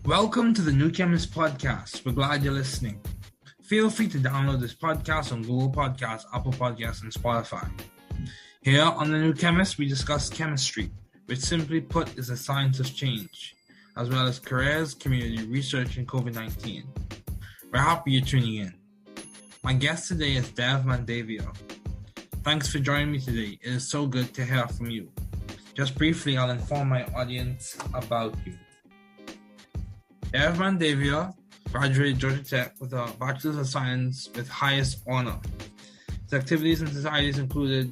Welcome to the New Chemist Podcast. We're glad you're listening. Feel free to download this podcast on Google Podcasts, Apple Podcasts, and Spotify. Here on the New Chemist, we discuss chemistry, which simply put is the science of change, as well as careers, community research, and COVID-19. We're happy you're tuning in. My guest today is Dev Mandavia. Thanks for joining me today. It is so good to hear from you. Just briefly, I'll inform my audience about you. Dev Mandavia graduated Georgia Tech with a Bachelor's of Science with highest honor. His activities and societies included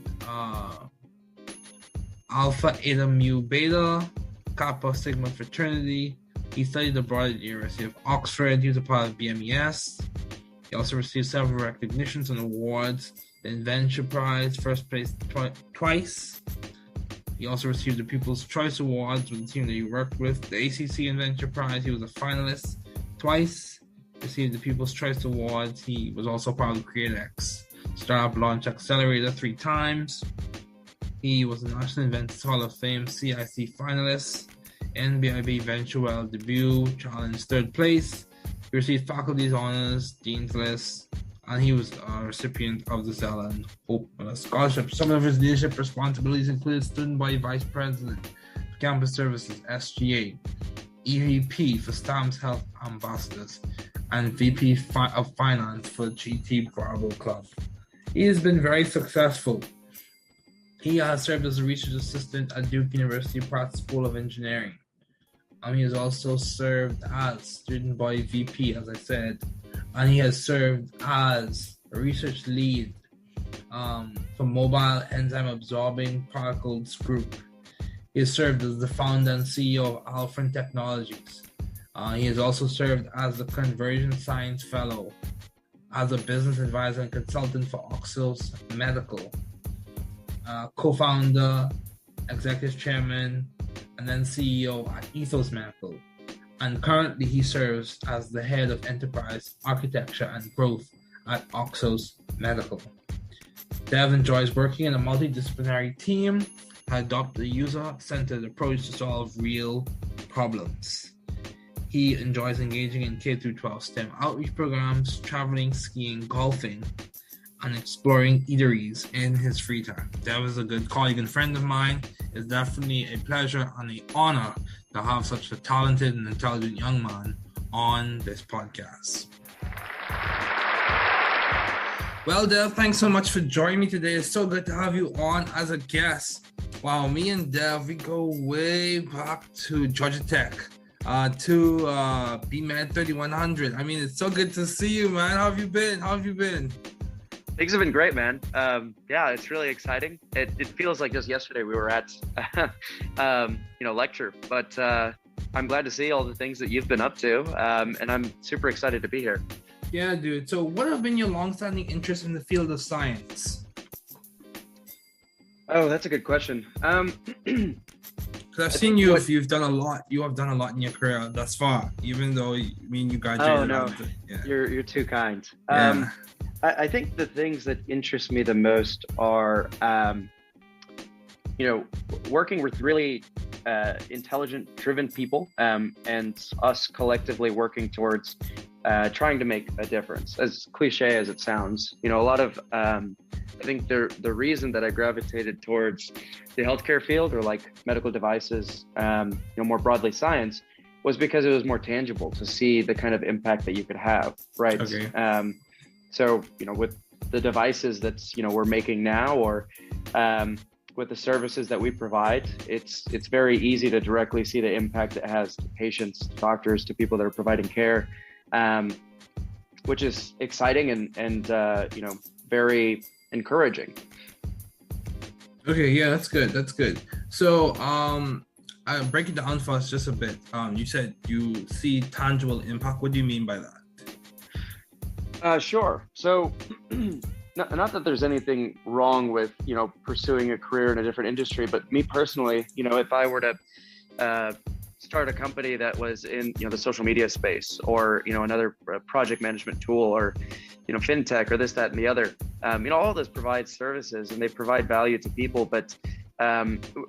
Alpha Eta Mu Beta, Kappa Sigma Fraternity. He studied abroad at the University of Oxford. He was a part of BMES. He also received several recognitions and awards. The Inventure Prize, first place twice. He also received the People's Choice Awards with the team that he worked with. The ACC Inventure Prize, he was a finalist twice. Received the People's Choice Awards. He was also part of CreateX Startup Launch Accelerator 3 times. He was a National Inventors Hall of Fame CIC finalist. NBIB VentureWell debut, challenge 3rd place. He received faculty's honors, dean's list, and he was a recipient of the Zeland Hope Scholarship. Some of his leadership responsibilities included Student Body Vice President for Campus Services, SGA, EVP for Stamps Health Ambassadors, and VP of Finance for GT Bravo Club. He has been very successful. He has served as a research assistant at Duke University Pratt School of Engineering. He has also served as Student Body VP, as I said, and he has served as a research lead for Mobile Enzyme Absorbing Particles Group. He has served as the founder and CEO of Alphen Technologies. He has also served as the Conversion Science Fellow, as a business advisor and consultant for OXOS Medical, co-founder, executive chairman, and then CEO at Ethos Medical. And currently he serves as the head of enterprise architecture and growth at OXOS Medical. Dev enjoys working in a multidisciplinary team and adopts a user-centered approach to solve real problems. He enjoys engaging in K-12 STEM outreach programs, traveling, skiing, golfing, and exploring eateries in his free time. Dev is a good colleague and friend of mine. It's definitely a pleasure and an honor to have such a talented and intelligent young man on this podcast. Well, Dev, thanks so much for joining me today. It's so good to have you on as a guest. Wow, me and Dev, we go way back to Georgia Tech, to BMed 3100. I mean, it's so good to see you, man. How have you been? Things have been great, man. Yeah, it's really exciting. It feels like just yesterday we were at, lecture, but I'm glad to see all the things that you've been up to, and I'm super excited to be here. Yeah, dude. So what have been your long-standing interests in the field of science? Oh, that's a good question. Because I've seen you've done a lot. You have done a lot in your career thus far, even though you graduated. Oh no, you're too kind. Yeah. I think the things that interest me the most are, working with really intelligent, driven people, and us collectively working towards trying to make a difference. As cliche as it sounds, a lot of, I think the reason that I gravitated towards the healthcare field or like medical devices, more broadly science, was because it was more tangible to see the kind of impact that you could have, right? Okay. So, with the devices that's, we're making now, or with the services that we provide, it's very easy to directly see the impact it has to patients, to doctors, to people that are providing care, which is exciting and very encouraging. Okay, yeah, that's good. So, I'll break it down for us just a bit. You said you see tangible impact. What do you mean by that? Sure. So, not that there's anything wrong with, pursuing a career in a different industry, but me personally, if I were to start a company that was in, the social media space, or, another project management tool, or, fintech, or this, that, and the other, all of this provides services and they provide value to people. But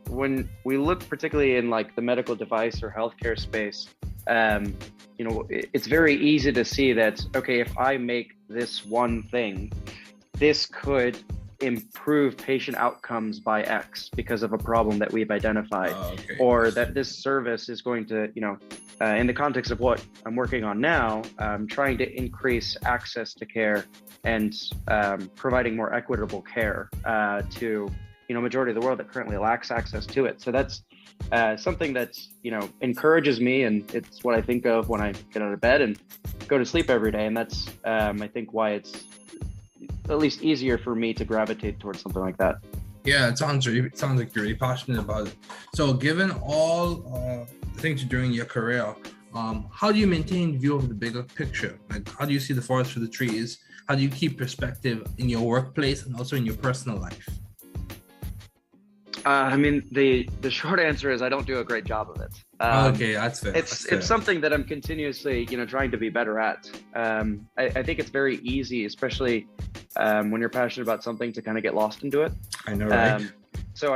when we look particularly in like the medical device or healthcare space, it's very easy to see that, okay, if I make this one thing, this could improve patient outcomes by X because of a problem that we've identified, or that this service is going to, in the context of what I'm working on now, trying to increase access to care and providing more equitable care to, majority of the world that currently lacks access to it. So that's something that, encourages me, and it's what I think of when I get out of bed and go to sleep every day. And that's, I think, why it's at least easier for me to gravitate towards something like that. Yeah, it sounds like you're really passionate about it. So given all the things you're doing in your career, how do you maintain view of the bigger picture? Like, how do you see the forest for the trees? How do you keep perspective in your workplace and also in your personal life? The short answer is I don't do a great job of it. Okay, that's fair. It's something that I'm continuously, trying to be better at. I think it's very easy, especially when you're passionate about something, to kind of get lost into it. I know, right? So,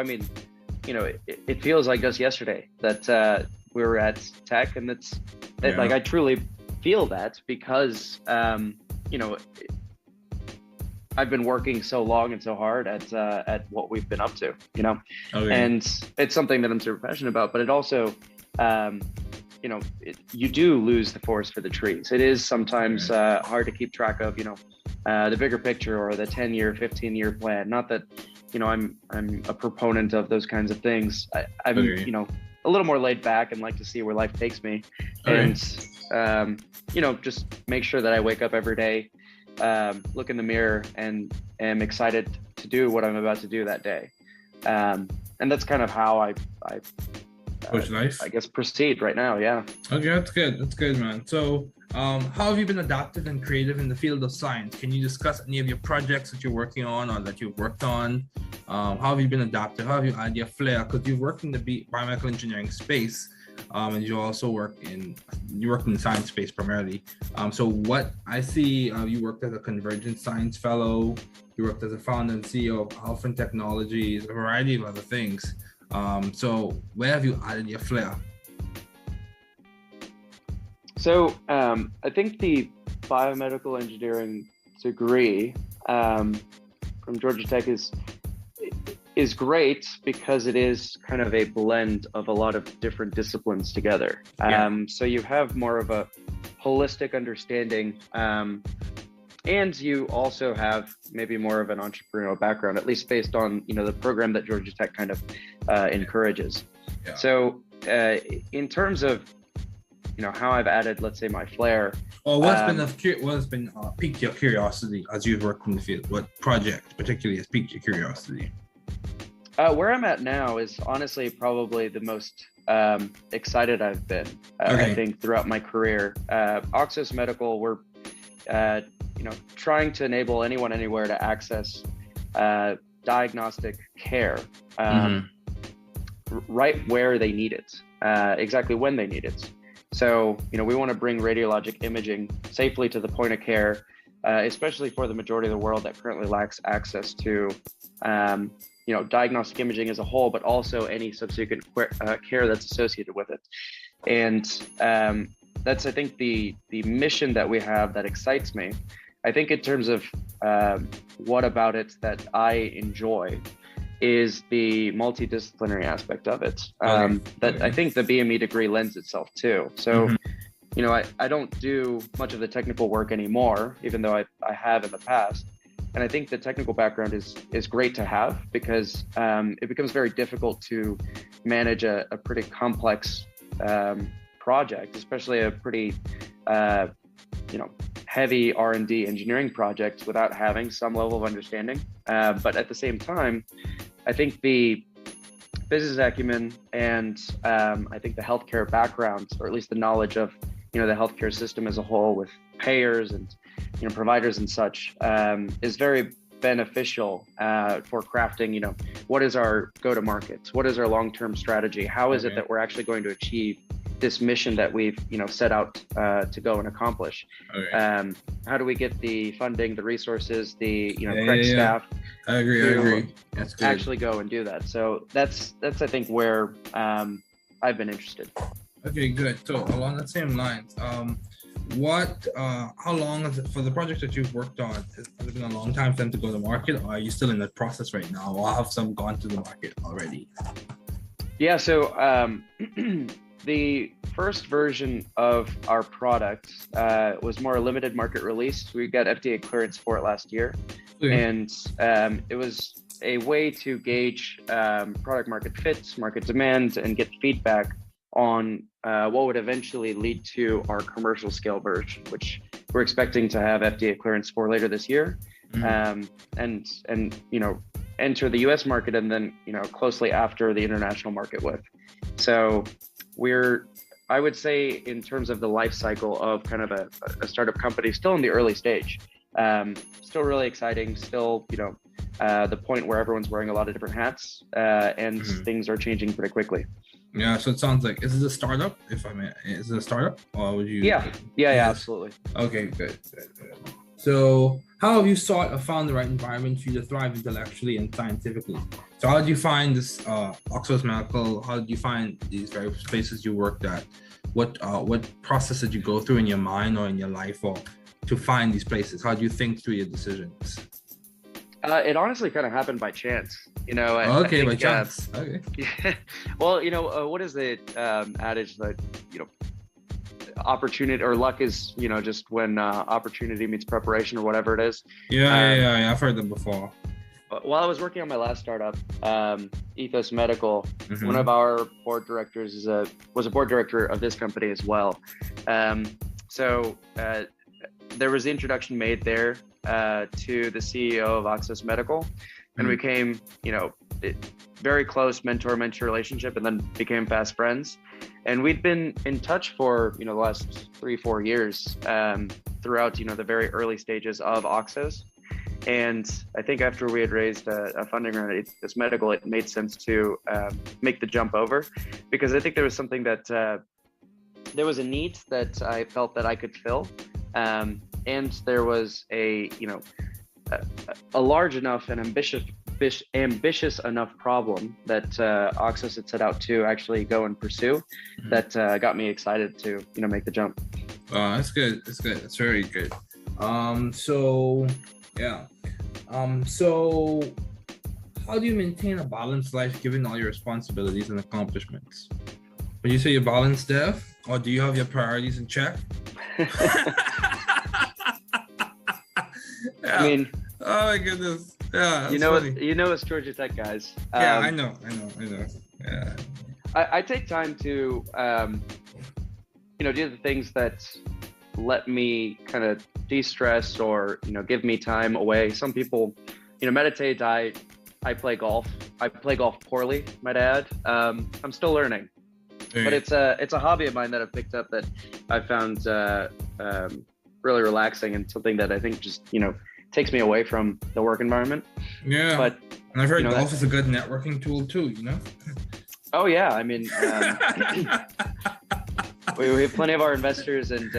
it feels like just yesterday that we were at Tech, and like I truly feel that because, I've been working so long and so hard at what we've been up to, and it's something that I'm super passionate about. But it also, you do lose the forest for the trees. It is sometimes hard to keep track of, the bigger picture or the 10-year, 15-year plan. Not that, I'm a proponent of those kinds of things. I'm, a little more laid back and like to see where life takes me, and just make sure that I wake up every day, look in the mirror, and am excited to do what I'm about to do that day. And that's kind of how I life, I guess, proceed right now. Yeah. Okay, that's good, man. So how have you been adaptive and creative in the field of science? Can you discuss any of your projects that you're working on or that you've worked on? How have you been adaptive? How have you added your flair? Because you've worked in the biomedical engineering space, and you also work in the science space primarily. So what I see, you worked as a Convergent Science Fellow, you worked as a founder and CEO of Alphen Technologies, a variety of other things. So where have you added your flair? So I think the biomedical engineering degree from Georgia Tech is great because it is kind of a blend of a lot of different disciplines together. So you have more of a holistic understanding, and you also have maybe more of an entrepreneurial background, at least based on the program that Georgia Tech kind of encourages. Yeah. So in terms of how I've added, let's say, my flair. Well, what's been piqued your curiosity as you've worked in the field? What project particularly has piqued your curiosity? Where I'm at now is honestly probably the most excited I've been. I think throughout my career. OXOS Medical, we're trying to enable anyone anywhere to access diagnostic care right where they need it, exactly when they need it. So, we want to bring radiologic imaging safely to the point of care, especially for the majority of the world that currently lacks access to, diagnostic imaging as a whole, but also any subsequent care that's associated with it. And that's, I think, the mission that we have that excites me. I think in terms of what about it that I enjoy is the multidisciplinary aspect of it, that I think the BME degree lends itself to. So, I don't do much of the technical work anymore, even though I have in the past. And I think the technical background is great to have because it becomes very difficult to manage a pretty complex project, especially a pretty, heavy R&D engineering project without having some level of understanding. But at the same time, I think the business acumen and I think the healthcare background, or at least the knowledge of, the healthcare system as a whole with payers and, providers and such, is very beneficial for crafting, what is our go-to-market? What is our long-term strategy? How is it that we're actually going to achieve this mission that we've, set out to go and accomplish? How do we get the funding, the resources, the, correct staff? I agree. That's good. Actually go and do that. So that's I think where I've been interested. Okay, good. So along the same lines, how long is it for the project that you've worked on? Has it been a long time for them to go to market, or are you still in that process right now, or have some gone to the market already? Yeah, so the first version of our product was more a limited market release. We got FDA clearance for it last year, and it was a way to gauge product market fit, market demand, and get feedback on what would eventually lead to our commercial scale version, which we're expecting to have FDA clearance for later this year, and enter the US market, and then closely after the international market with. So I would say, in terms of the life cycle of kind of a startup company, still in the early stage, still really exciting, still the point where everyone's wearing a lot of different hats, and things are changing pretty quickly. Yeah, so it sounds like, is it a startup, if I may? Is it a startup, or would you? Yeah, absolutely. Okay, good. So how have you sought or found the right environment for you to thrive intellectually and scientifically? So how did you find this OXOS Medical? How did you find these various places you worked at? What process did you go through in your mind or in your life, or to find these places? How do you think through your decisions? It honestly kind of happened by chance, by chance. Okay. Yeah. Well, what is the adage that, opportunity or luck is, just when opportunity meets preparation, or whatever it is. Yeah. I've heard them before. While I was working on my last startup, OXOS Medical, one of our board directors was a board director of this company as well. So there was the introduction made there to the CEO of OXOS Medical, and we became, very close mentor-mentee relationship, and then became fast friends. And we'd been in touch for, the last 3-4 years throughout, the very early stages of OXOS. And I think after we had raised a funding round at OXOS Medical, it made sense to make the jump over, because I think there was something that there was a need that I felt that I could fill. And there was a large enough and ambitious enough problem that OXOS had set out to actually go and pursue, that got me excited to make the jump. That's good. That's very good. So how do you maintain a balanced life given all your responsibilities and accomplishments? Would you say you're balanced, Dev, or do you have your priorities in check? I mean, oh my goodness. Yeah, it's Georgia Tech guys. I know. Yeah. I take time to, do the things that let me kind of de-stress, or, give me time away. Some people, meditate. I play golf. I play golf poorly, might add. I'm still learning, but it's a hobby of mine that I've picked up that I found really relaxing, and something that I think just, takes me away from the work environment. Yeah. But and I've heard golf is a good networking tool too, Oh yeah, I mean, we have plenty of our investors and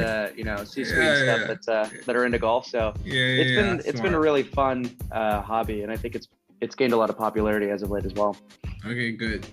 C-suite stuff that are into golf. So it's been a really fun hobby, and I think it's gained a lot of popularity as of late as well. Okay, good.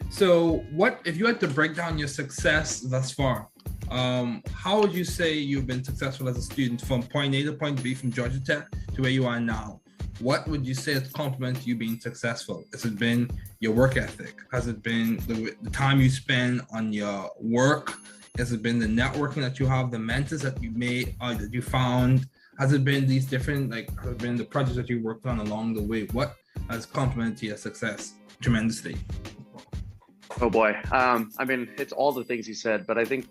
So, what if you had to break down your success thus far? How would you say you've been successful as a student from point A to point B, from Georgia Tech to where you are now? What would you say has complemented you being successful? Has it been your work ethic? Has it been the time you spend on your work? Has it been the networking that you have, the mentors that you made, that you found? Has it been these different, has it been the projects that you worked on along the way? What has complemented your success tremendously? Oh boy. I mean, it's all the things you said, but I think,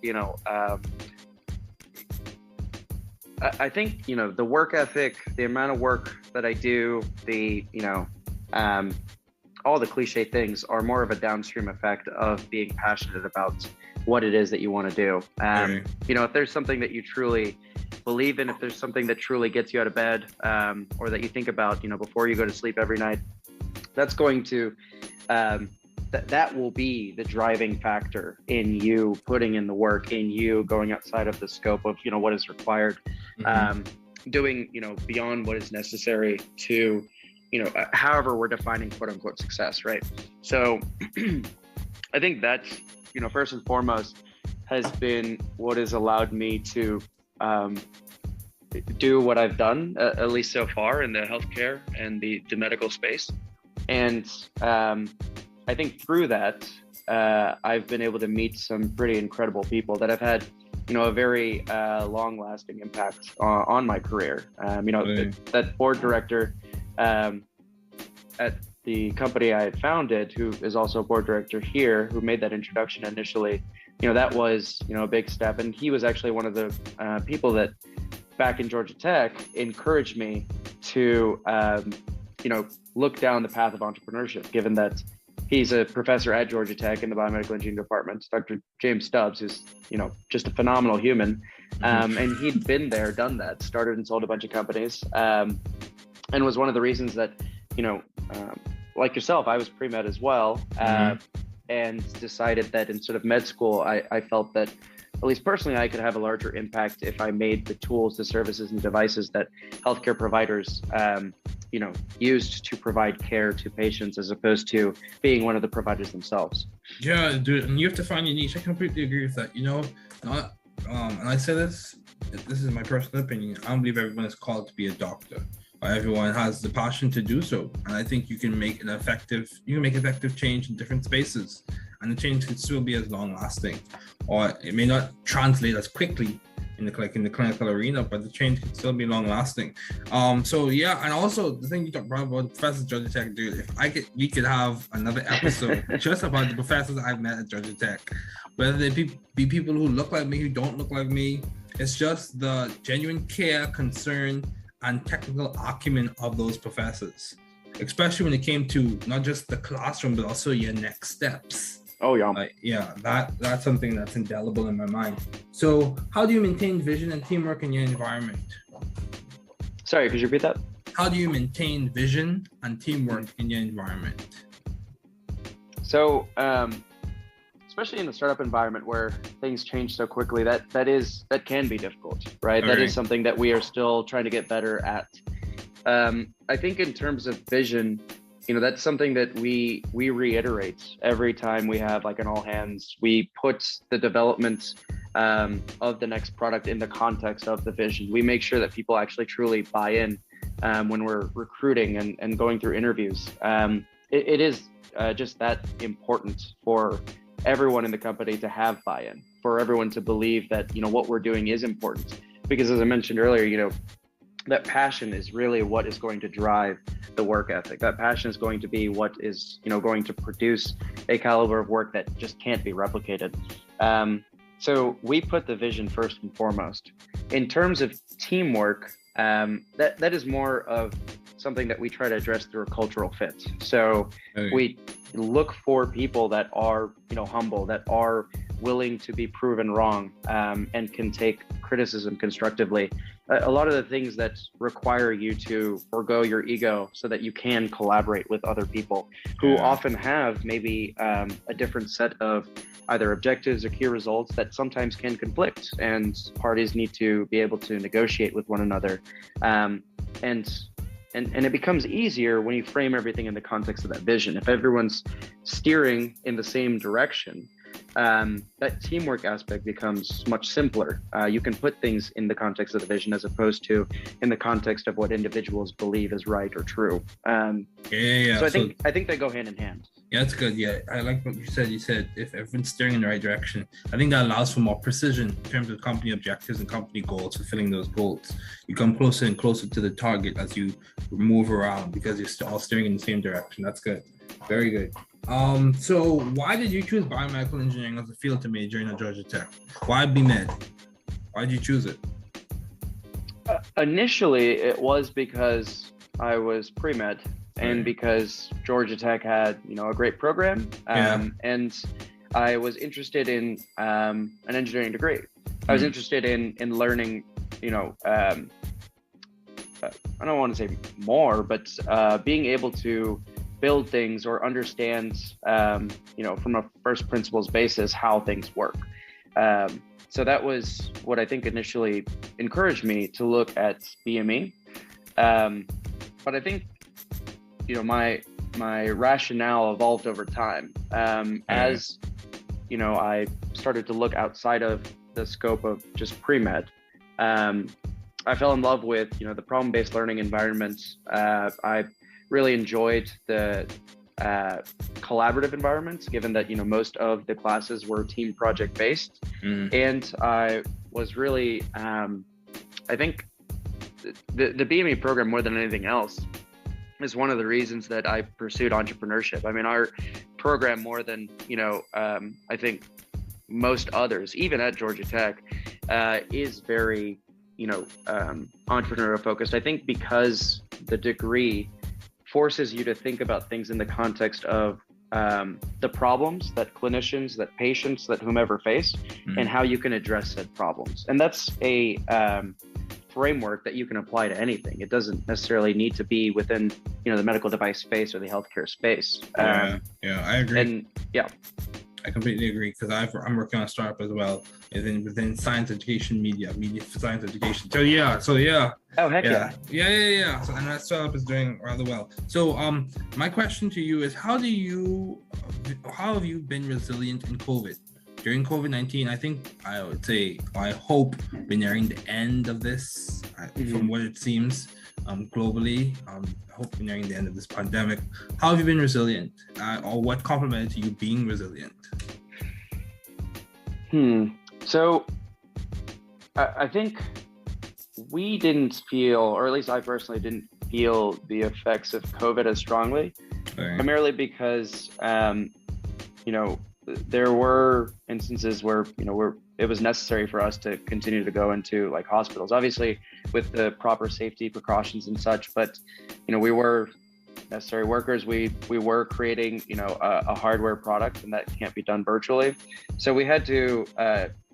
I think, the work ethic, the amount of work that I do, all the cliche things are more of a downstream effect of being passionate about what it is that you want to do. If there's something that you truly believe in, if there's something that truly gets you out of bed, or that you think about, before you go to sleep every night, that's going to, that will be the driving factor in you putting in the work, in you going outside of the scope of, what is required, doing, beyond what is necessary to, however we're defining quote unquote success, right? So I think that's first and foremost has been what has allowed me to do what I've done, at least so far in the healthcare and the medical space. And I think through that, I've been able to meet some pretty incredible people that have had, a very long-lasting impact on my career. That board director at the company I had founded, who is also a board director here, who made that introduction initially, that was, a big step. And he was actually one of the people that back in Georgia Tech encouraged me to, look down the path of entrepreneurship, given that he's a professor at Georgia Tech in the biomedical engineering department, Dr. James Stubbs, who's, just a phenomenal human. And he'd been there, done that, started and sold a bunch of companies, and was one of the reasons that, like yourself, I was pre-med as well, and decided that instead of med school, I felt that, at least personally, I could have a larger impact if I made the tools, the services, and devices that healthcare providers, used to provide care to patients, as opposed to being one of the providers themselves. Yeah, dude, and you have to find your niche. I completely agree with that. And I say this is my personal opinion. I don't believe everyone is called to be a doctor. Everyone has the passion to do so, and I think you can make effective change in different spaces, and the change could still be as long lasting, or it may not translate as quickly in the clinical arena, but the change could still be long lasting. So yeah, and also the thing you talked about Professor Georgia Tech, dude. We could have another episode just about the professors I've met at Georgia Tech, whether they be people who look like me, who don't look like me. It's just the genuine care, concern, and technical acumen of those professors, especially when it came to not just the classroom, but also your next steps. Oh yeah. That's something that's indelible in my mind. So how do you maintain vision and teamwork in your environment? Sorry, could you repeat that? How do you maintain vision and teamwork in your environment? So, especially in the startup environment where things change so quickly, that can be difficult, right? That is something that we are still trying to get better at. I think in terms of vision, that's something that we reiterate every time we have like an all hands. We put the development of the next product in the context of the vision. We make sure that people actually truly buy in when we're recruiting and going through interviews. It is just that important for everyone in the company to have buy-in, for everyone to believe that, what we're doing is important. Because as I mentioned earlier, that passion is really what is going to drive the work ethic. That passion is going to be what is, going to produce a caliber of work that just can't be replicated. So we put the vision first and foremost. In terms of teamwork, that is more of something that we try to address through a cultural fit. So we look for people that are, humble, that are willing to be proven wrong, and can take criticism constructively. A lot of the things that require you to forego your ego so that you can collaborate with other people who often have maybe a different set of either objectives or key results that sometimes can conflict, and parties need to be able to negotiate with one another. And it becomes easier when you frame everything in the context of that vision. If everyone's steering in the same direction, that teamwork aspect becomes much simpler. You can put things in the context of the vision as opposed to in the context of what individuals believe is right or true. So I think they go hand in hand. Yeah, that's good. Yeah, I like what you said. You said if everyone's steering in the right direction, I think that allows for more precision in terms of company objectives and company goals, fulfilling those goals. You come closer and closer to the target as you move around because you're all steering in the same direction. That's good. Very good. So why did you choose biomedical engineering as a field to major in Georgia Tech? Why BMed? Why did you choose it? Initially, it was because I was pre-med and because Georgia Tech had, a great program, and I was interested in an engineering degree. I was interested in learning, I don't want to say more, but being able to build things or understand, from a first principles basis, how things work. So that was what I think initially encouraged me to look at BME. But I think, my rationale evolved over time. As I started to look outside of the scope of just pre-med. I fell in love with, the problem-based learning environment. I really enjoyed the collaborative environments, given that, most of the classes were team project based. And I was really, I think the BME program, more than anything else, is one of the reasons that I pursued entrepreneurship. I mean, our program, more than, I think most others, even at Georgia Tech, is very, entrepreneurial focused. I think because the degree forces you to think about things in the context of the problems that clinicians, that patients, that whomever face, and how you can address said problems. And that's a framework that you can apply to anything. It doesn't necessarily need to be within, the medical device space or the healthcare space. I agree. And I completely agree, because I'm working on a startup as well within science education, media for science education. So yeah. Oh, heck yeah. Yeah. So, and that startup is doing rather well. So my question to you is, how have you been resilient in COVID? During COVID-19, I hope we're nearing the end of this, from what it seems globally. I hope we're nearing the end of this pandemic. How have you been resilient? Or what complemented to you being resilient? So I think we didn't feel, or at least I personally didn't feel, the effects of COVID as strongly, primarily because, there were instances where, it was necessary for us to continue to go into like hospitals, obviously with the proper safety precautions and such, but, we were necessary workers. We were creating, a hardware product, and that can't be done virtually. So we had to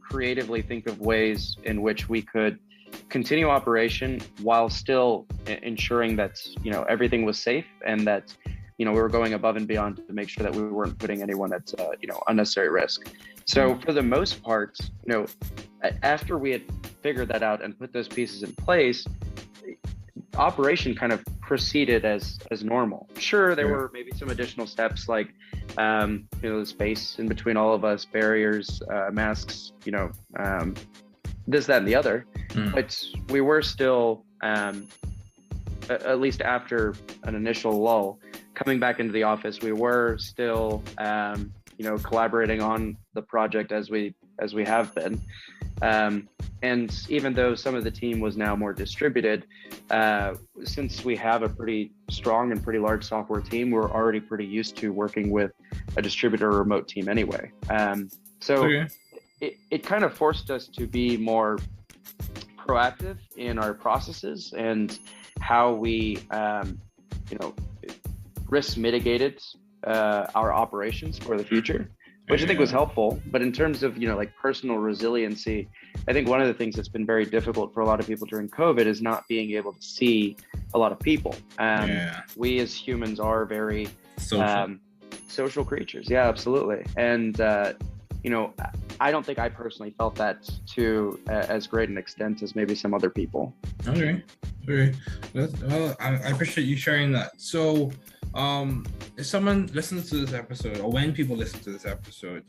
creatively think of ways in which we could continue operation while still ensuring that, everything was safe, and that, we were going above and beyond to make sure that we weren't putting anyone at, unnecessary risk. So for the most part, after we had figured that out and put those pieces in place, operation kind of proceeded as normal. Sure, there were maybe some additional steps like, the space in between all of us, barriers, masks, this, that, and the other. But we were still, at least after an initial lull, coming back into the office, we were still, collaborating on the project as we have been. And even though some of the team was now more distributed, since we have a pretty strong and pretty large software team, we're already pretty used to working with a distributor or remote team anyway. It kind of forced us to be more proactive in our processes and how we, risk mitigated our operations for the future, which I think was helpful. But in terms of, personal resiliency, I think one of the things that's been very difficult for a lot of people during COVID is not being able to see a lot of people. We as humans are very social creatures. Yeah, absolutely. And, I don't think I personally felt that to as great an extent as maybe some other people. Okay. Well, I appreciate you sharing that. So, if someone listens to this episode, or when people listen to this episode,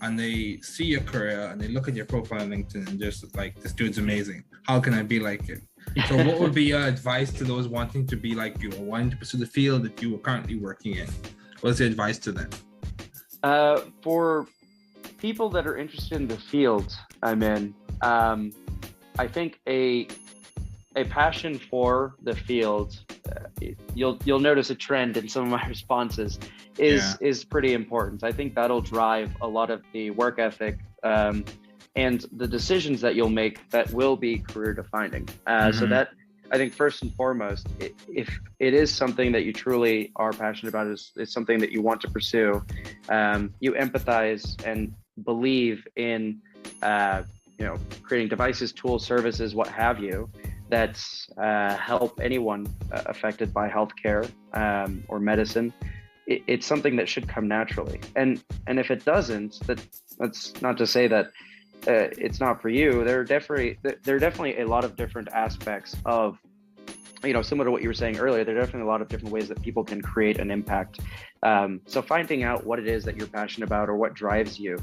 and they see your career and they look at your profile on LinkedIn and just like, this dude's amazing, how can I be like him? So what would be your advice to those wanting to be like you, or wanting to pursue the field that you are currently working in? What's the advice to them? For people that are interested in the field I'm in, I think a passion for the field, you'll notice a trend in some of my responses, is pretty important. I think that'll drive a lot of the work ethic and the decisions that you'll make that will be career defining. So that, I think, first and foremost, if it is something that you truly are passionate about, is something that you want to pursue, you empathize and believe in, creating devices, tools, services, what have you, that help anyone affected by healthcare or medicine, it's something that should come naturally. And if it doesn't, that's not to say that it's not for you. There are definitely a lot of different aspects of, similar to what you were saying earlier, there are definitely a lot of different ways that people can create an impact. So finding out what it is that you're passionate about or what drives you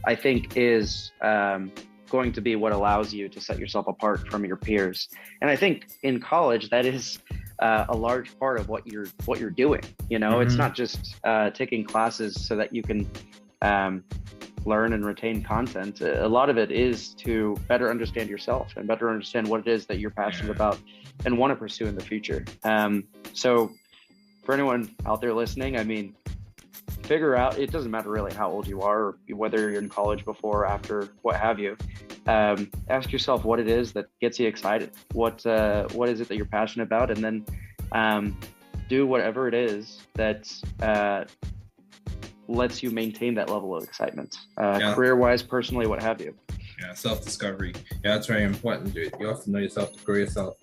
I think is going to be what allows you to set yourself apart from your peers. And I think in college, that is a large part of what you're doing. It's not just taking classes so that you can learn and retain content. A lot of it is to better understand yourself and better understand what it is that you're passionate about and want to pursue in the future. So for anyone out there listening, I mean, figure out, it doesn't matter really how old you are, or whether you're in college before or after, what have you. Ask yourself what it is that gets you excited. What is it that you're passionate about? And then do whatever it is that lets you maintain that level of excitement, career-wise, personally, what have you. Yeah, self-discovery. Yeah, that's very important, dude. You have to know yourself to grow yourself,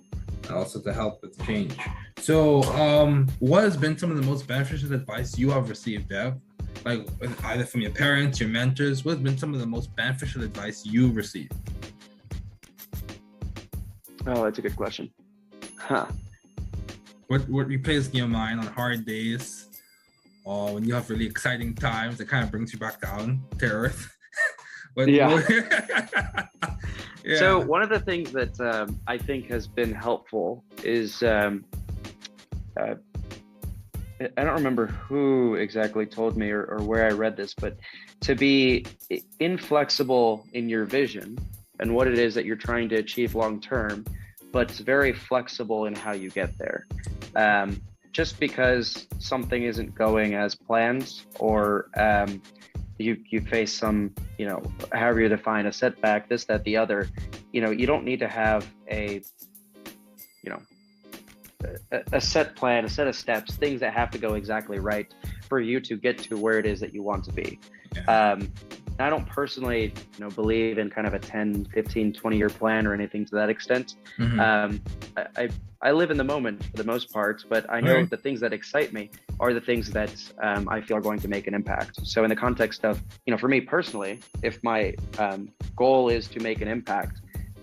and also to help with change. So, what has been some of the most beneficial advice you have received, Dev? Like either from your parents, your mentors, what has been some of the most beneficial advice you received? Oh, that's a good question. What replays in your mind on hard days, or when you have really exciting times that kind of brings you back down to earth? So one of the things that I think has been helpful is I don't remember who exactly told me or where I read this, but to be inflexible in your vision and what it is that you're trying to achieve long term, but very flexible in how you get there. Just because something isn't going as planned, or you face some, however you define a setback, this, that, the other, you don't need to have a set plan, a set of steps, things that have to go exactly right for you to get to where it is that you want to be. I don't personally, believe in kind of a 10, 15, 20-year plan or anything to that extent. I live in the moment for the most part, but I know the things that excite me are the things that I feel are going to make an impact. So in the context of, for me personally, if my goal is to make an impact,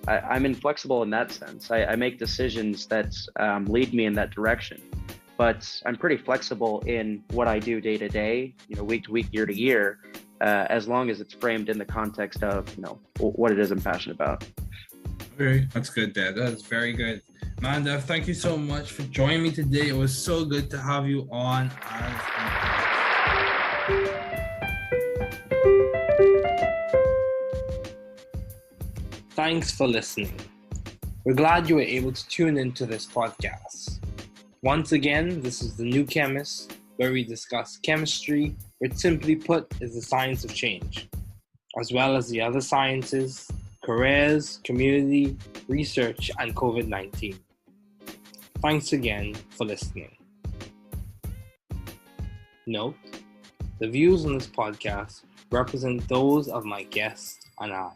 I'm inflexible in that sense. I make decisions that lead me in that direction, but I'm pretty flexible in what I do day to day, week to week, year to year, as long as it's framed in the context of, what it is I'm passionate about. Okay, that's good, Dad. That is very good. Man, Dev, thank you so much for joining me today. It was so good to have you on. Thanks for listening. We're glad you were able to tune into this podcast. Once again, this is The New Chemist, where we discuss chemistry, which simply put is the science of change, as well as the other sciences, careers, community, research, and COVID-19. Thanks again for listening. Note, the views on this podcast represent those of my guests and I.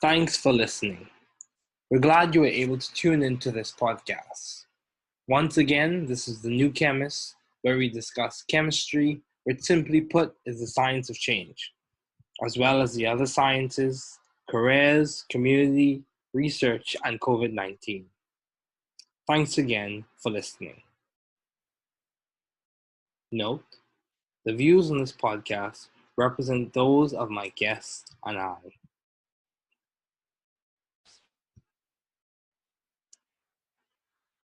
Thanks for listening. We're glad you were able to tune into this podcast. Once again, this is The New Chemist, where we discuss chemistry, which simply put is the science of change, as well as the other sciences, careers, community, research, and COVID-19. Thanks again for listening. Note, the views on this podcast represent those of my guests and I.